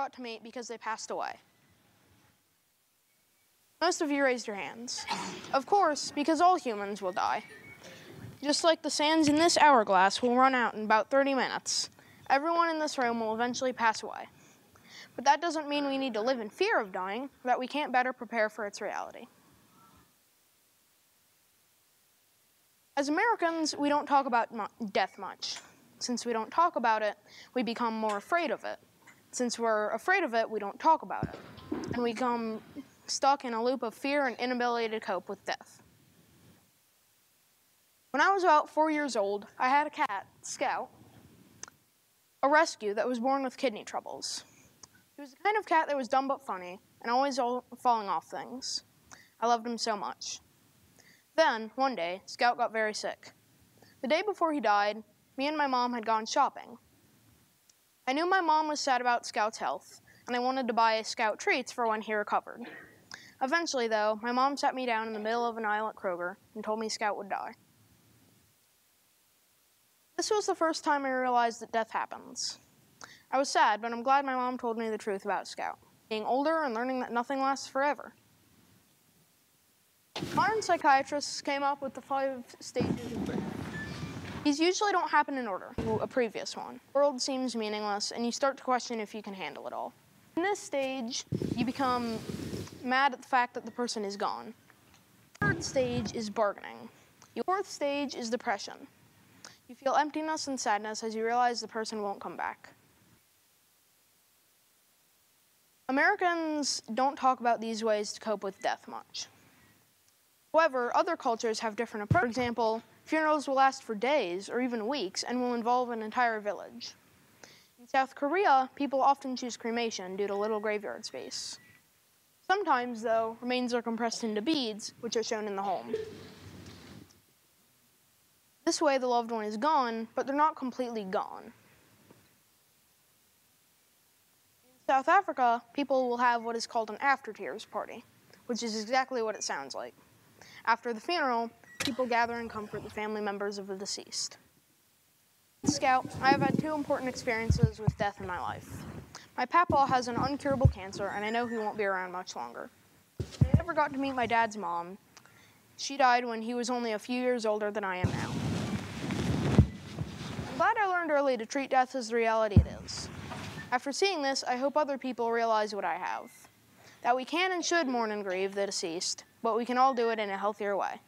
got to meet because they passed away? Most of you raised your hands. Of course, because all humans will die. Just like the sands in this hourglass will run out in about 30 minutes, everyone in this room will eventually pass away. But that doesn't mean we need to live in fear of dying, or that we can't better prepare for its reality. As Americans, we don't talk about death much. Since we don't talk about it, we become more afraid of it. Since we're afraid of it, we don't talk about it. And we become stuck in a loop of fear and inability to cope with death. When I was about 4 years old, I had a cat, Scout, a rescue that was born with kidney troubles. He was the kind of cat that was dumb but funny, and always falling off things. I loved him so much. Then, one day, Scout got very sick. The day before he died, me and my mom had gone shopping. I knew my mom was sad about Scout's health, and I wanted to buy Scout treats for when he recovered. Eventually, though, my mom sat me down in the middle of an aisle at Kroger and told me Scout would die. This was the first time I realized that death happens. I was sad, but I'm glad my mom told me the truth about Scout, being older and learning that nothing lasts forever. Modern psychiatrists came up with the 5 stages of grief. These usually don't happen in order to a previous one. The world seems meaningless, and you start to question if you can handle it all. In this stage, you become mad at the fact that the person is gone. The 3rd stage is bargaining. The 4th stage is depression. You feel emptiness and sadness as you realize the person won't come back. Americans don't talk about these ways to cope with death much. However, other cultures have different approaches. For example, funerals will last for days or even weeks and will involve an entire village. In South Korea, people often choose cremation due to little graveyard space. Sometimes, though, remains are compressed into beads, which are shown in the home. This way, the loved one is gone, but they're not completely gone. In South Africa, people will have what is called an after-tears party, which is exactly what it sounds like. After the funeral, people gather and comfort the family members of the deceased. Scout, I have had 2 important experiences with death in my life. My papa has an uncurable cancer, and I know he won't be around much longer. I never got to meet my dad's mom. She died when he was only a few years older than I am now. I'm glad I learned early to treat death as the reality it is. After seeing this, I hope other people realize what I have. That we can and should mourn and grieve the deceased, but we can all do it in a healthier way.